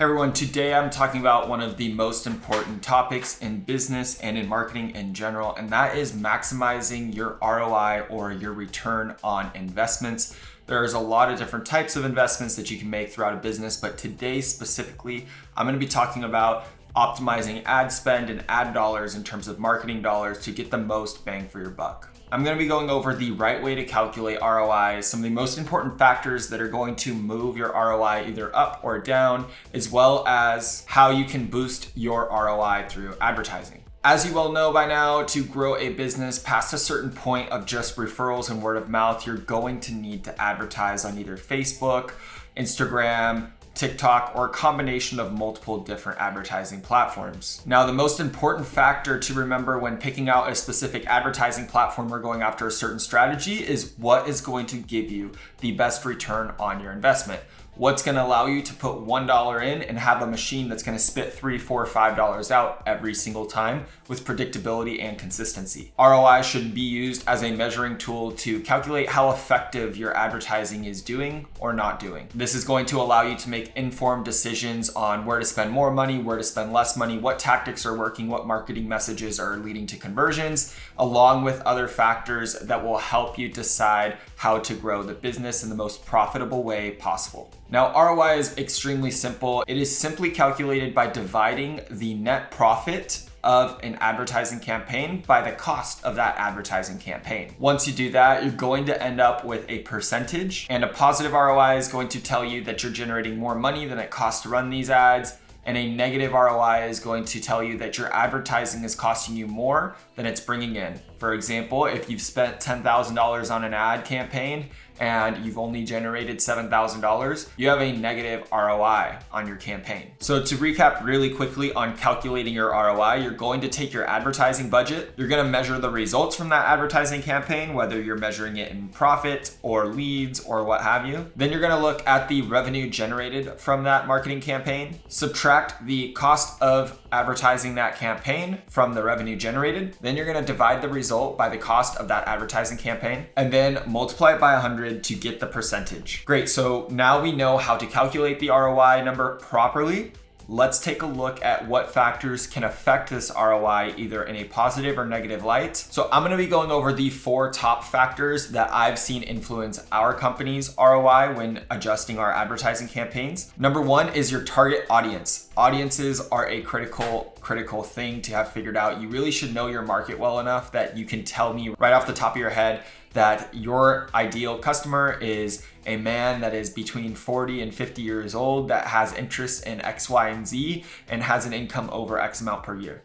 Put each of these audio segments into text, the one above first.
Everyone, today I'm talking about one of the most important topics in business and in marketing in general, and that is maximizing your ROI or your return on investments. There's a lot of different types of investments that you can make throughout a business, but today specifically, I'm going to be talking about optimizing ad spend and ad dollars in terms of marketing dollars to get the most bang for your buck. I'm going to be going over the right way to calculate ROI, some of the most important factors that are going to move your ROI either up or down, as well as how you can boost your ROI through advertising. As you well know by now, to grow a business past a certain point of just referrals and word of mouth, you're going to need to advertise on either Facebook, Instagram, TikTok, or a combination of multiple different advertising platforms. Now, the most important factor to remember when picking out a specific advertising platform or going after a certain strategy is what is going to give you the best return on your investment. What's going to allow you to put $1 in and have a machine that's going to spit $3, $4, $5 out every single time with predictability and consistency. ROI should be used as a measuring tool to calculate how effective your advertising is doing or not doing. This is going to allow you to make informed decisions on where to spend more money, where to spend less money, what tactics are working, what marketing messages are leading to conversions, along with other factors that will help you decide how to grow the business in the most profitable way possible. Now, ROI is extremely simple. It is simply calculated by dividing the net profit of an advertising campaign by the cost of that advertising campaign. Once you do that, you're going to end up with a percentage, and a positive ROI is going to tell you that you're generating more money than it costs to run these ads. And a negative ROI is going to tell you that your advertising is costing you more than it's bringing in. For example, if you've spent $10,000 on an ad campaign and you've only generated $7,000, you have a negative ROI on your campaign. So to recap really quickly on calculating your ROI, you're going to take your advertising budget, you're going to measure the results from that advertising campaign, whether you're measuring it in profit or leads or what have you. Then you're going to look at the revenue generated from that marketing campaign, subtract the cost of advertising that campaign from the revenue generated. Then you're going to divide the result by the cost of that advertising campaign and then multiply it by 100 to get the percentage. Great, so now we know how to calculate the ROI number properly. Let's take a look at what factors can affect this ROI either in a positive or negative light. So I'm going to be going over the 4 top factors that I've seen influence our company's ROI when adjusting our advertising campaigns. Number 1 is your target audience. Audiences are a critical thing to have figured out. You really should know your market well enough that you can tell me right off the top of your head that your ideal customer is a man that is between 40 and 50 years old that has interests in X, Y, and Z and has an income over X amount per year.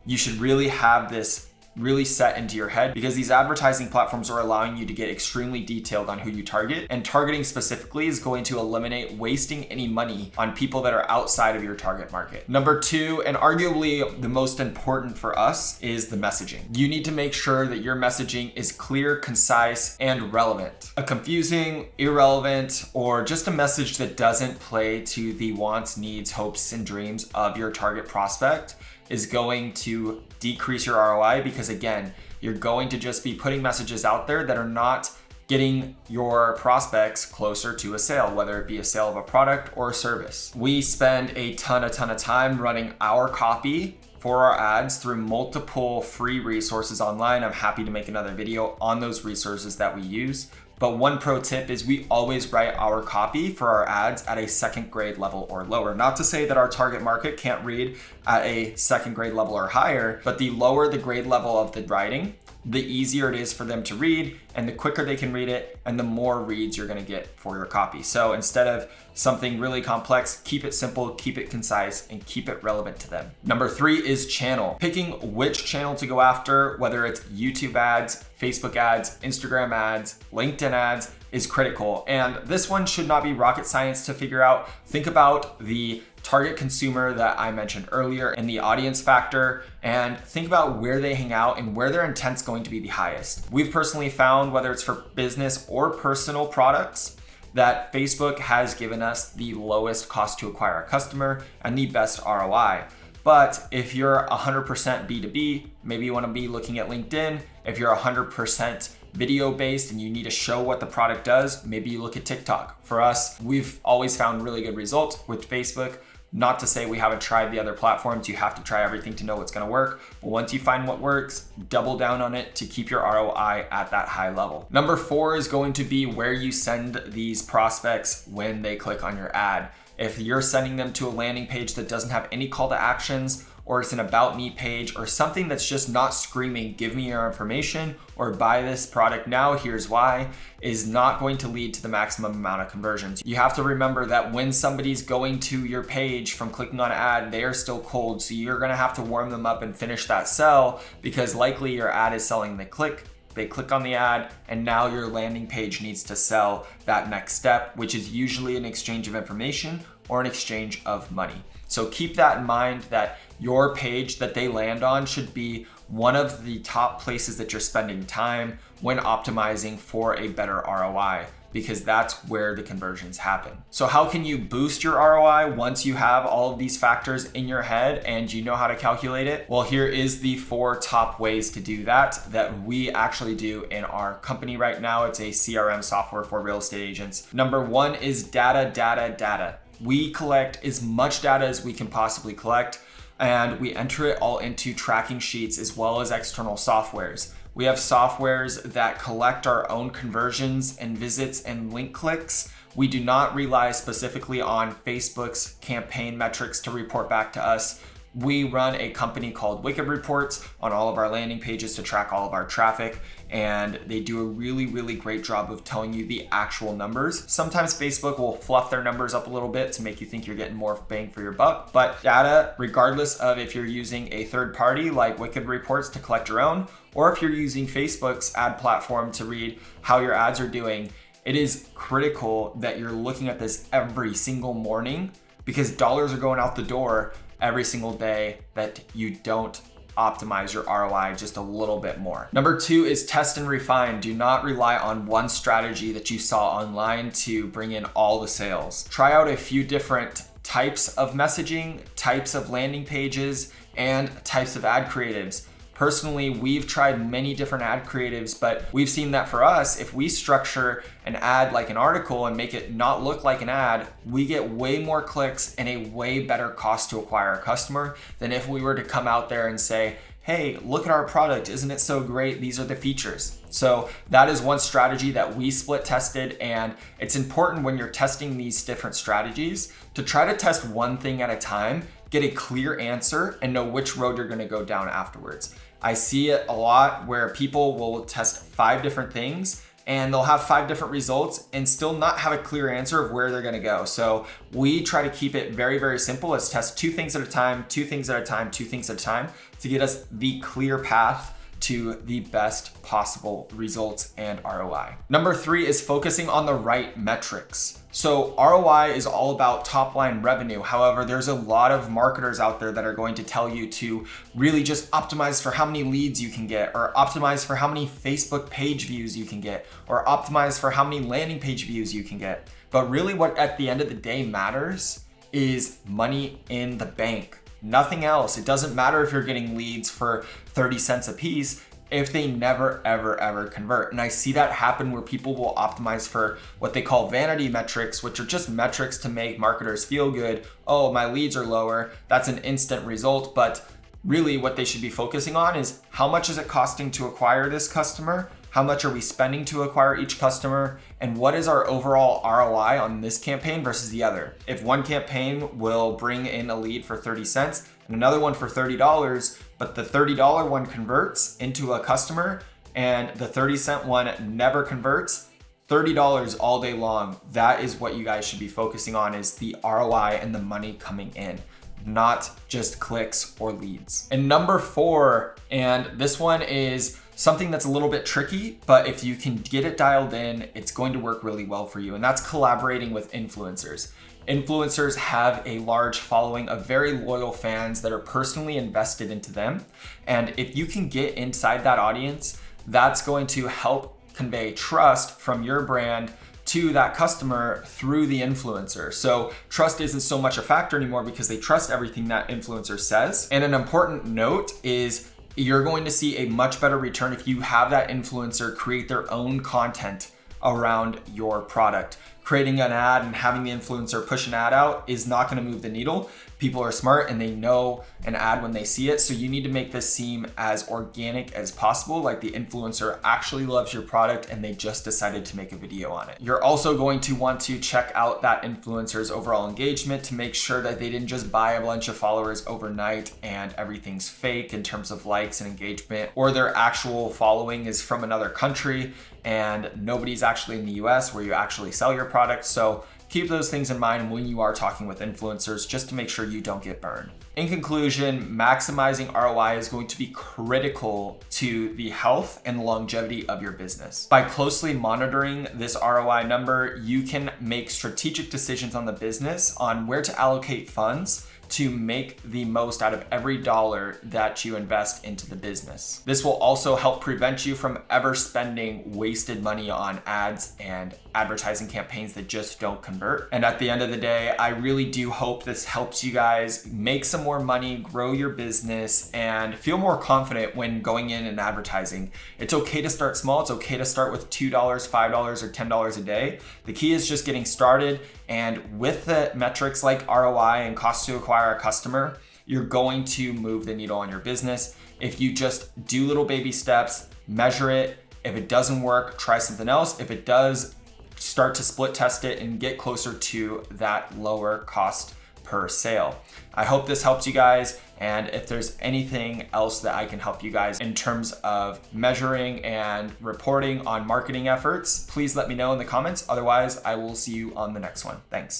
You should really have this really set into your head because these advertising platforms are allowing you to get extremely detailed on who you target, and targeting specifically is going to eliminate wasting any money on people that are outside of your target market. Number 2, and arguably the most important for us, is the messaging. You need to make sure that your messaging is clear, concise, and relevant. A confusing, irrelevant, or just a message that doesn't play to the wants, needs, hopes, and dreams of your target prospect is going to decrease your ROI because, again, you're going to just be putting messages out there that are not getting your prospects closer to a sale, whether it be a sale of a product or a service. We spend a ton of time running our copy for our ads through multiple free resources online. I'm happy to make another video on those resources that we use. But one pro tip is we always write our copy for our ads at a 2nd grade level or lower. Not to say that our target market can't read at a 2nd grade level or higher, but the lower the grade level of the writing, the easier it is for them to read, and the quicker they can read it, and the more reads you're gonna get for your copy. So instead of something really complex, keep it simple, keep it concise, and keep it relevant to them. Number 3 is channel. Picking which channel to go after, whether it's YouTube ads, Facebook ads, Instagram ads, LinkedIn ads, is critical. And this one should not be rocket science to figure out. Think about the target consumer that I mentioned earlier and the audience factor, and think about where they hang out and where their intent's going to be the highest. We've personally found, whether it's for business or personal products, that Facebook has given us the lowest cost to acquire a customer and the best ROI. But if you're 100% B2B, maybe you want to be looking at LinkedIn. If you're 100% video based and you need to show what the product does, maybe you look at TikTok. For us, we've always found really good results with Facebook, Not to say we haven't tried the other platforms. You have to try everything to know what's going to work. But once you find what works, double down on it to keep your ROI at that high level. Number 4 is going to be where you send these prospects when they click on your ad. If you're sending them to a landing page that doesn't have any call to actions, or it's an about me page, or something that's just not screaming, give me your information or buy this product now, here's why, is not going to lead to the maximum amount of conversions. You have to remember that when somebody's going to your page from clicking on an ad, they are still cold. So you're gonna have to warm them up and finish that sell, because likely your ad is selling. They click on the ad, and now your landing page needs to sell that next step, which is usually an exchange of information or an exchange of money. So keep that in mind, that your page that they land on should be one of the top places that you're spending time when optimizing for a better ROI, because that's where the conversions happen. So how can you boost your ROI once you have all of these factors in your head and you know how to calculate it? Well, here is the 4 top ways to do that we actually do in our company right now. It's a CRM software for real estate agents. Number 1 is data. We collect as much data as we can possibly collect, and we enter it all into tracking sheets as well as external softwares. We have softwares that collect our own conversions and visits and link clicks. We do not rely specifically on Facebook's campaign metrics to report back to us. We run a company called Wicked Reports on all of our landing pages to track all of our traffic, and they do a really, really great job of telling you the actual numbers. Sometimes Facebook will fluff their numbers up a little bit to make you think you're getting more bang for your buck, but data, regardless of if you're using a third party like Wicked Reports to collect your own, or if you're using Facebook's ad platform to read how your ads are doing, it is critical that you're looking at this every single morning, because dollars are going out the door every single day that you don't optimize your ROI just a little bit more. Number 2 is test and refine. Do not rely on one strategy that you saw online to bring in all the sales. Try out a few different types of messaging, types of landing pages, and types of ad creatives. Personally, we've tried many different ad creatives, but we've seen that for us, if we structure an ad like an article and make it not look like an ad, we get way more clicks and a way better cost to acquire a customer than if we were to come out there and say, hey, look at our product, isn't it so great? These are the features. So that is one strategy that we split tested, and it's important when you're testing these different strategies to try to test one thing at a time, get a clear answer, and know which road you're gonna go down afterwards. I see it a lot where people will test 5 different things and they'll have 5 different results and still not have a clear answer of where they're gonna go. So we try to keep it very, very simple. Let's test 2 things at a time, 2 things at a time, 2 things at a time to get us the clear path to the best possible results and ROI. Number 3 is focusing on the right metrics. So ROI is all about top line revenue. However, there's a lot of marketers out there that are going to tell you to really just optimize for how many leads you can get, or optimize for how many Facebook page views you can get, or optimize for how many landing page views you can get. But really what at the end of the day matters is money in the bank. Nothing else. It doesn't matter if you're getting leads for 30 cents a piece if they never, ever convert. And I see that happen where people will optimize for what they call vanity metrics, which are just metrics to make marketers feel good. Oh, my leads are lower. That's an instant result. But really what they should be focusing on is how much is it costing to acquire this customer? How much are we spending to acquire each customer? And what is our overall ROI on this campaign versus the other? If one campaign will bring in a lead for 30 cents and another one for $30, but the $30 one converts into a customer and the 30-cent one never converts, $30 all day long, that is what you guys should be focusing on, is the ROI and the money coming in, not just clicks or leads. And number 4, and this one is something that's a little bit tricky, but if you can get it dialed in, it's going to work really well for you. And that's collaborating with influencers. Influencers have a large following of very loyal fans that are personally invested into them. And if you can get inside that audience, that's going to help convey trust from your brand to that customer through the influencer. So trust isn't so much a factor anymore because they trust everything that influencer says. And an important note is you're going to see a much better return if you have that influencer create their own content around your product. creating an ad and having the influencer push an ad out is not going to move the needle. People are smart and they know an ad when they see it. So you need to make this seem as organic as possible, like the influencer actually loves your product and they just decided to make a video on it. You're also going to want to check out that influencer's overall engagement to make sure that they didn't just buy a bunch of followers overnight and everything's fake in terms of likes and engagement, or their actual following is from another country and nobody's actually in the US where you actually sell your product. So keep those things in mind when you are talking with influencers, just to make sure you don't get burned. In conclusion, maximizing ROI is going to be critical to the health and longevity of your business. By closely monitoring this ROI number, you can make strategic decisions on the business on where to allocate funds to make the most out of every dollar that you invest into the business. This will also help prevent you from ever spending wasted money on ads and advertising campaigns that just don't convert. And at the end of the day, I really do hope this helps you guys make some more money, grow your business, and feel more confident when going in and advertising. It's okay to start small. It's okay to start with $2, $5, or $10 a day. The key is just getting started. And with the metrics like ROI and cost to acquire a customer, you're going to move the needle on your business. If you just do little baby steps, measure it. If it doesn't work, try something else. If it does, start to split test it and get closer to that lower cost per sale. I hope this helps you guys. And if there's anything else that I can help you guys in terms of measuring and reporting on marketing efforts, please let me know in the comments. Otherwise, I will see you on the next one. Thanks.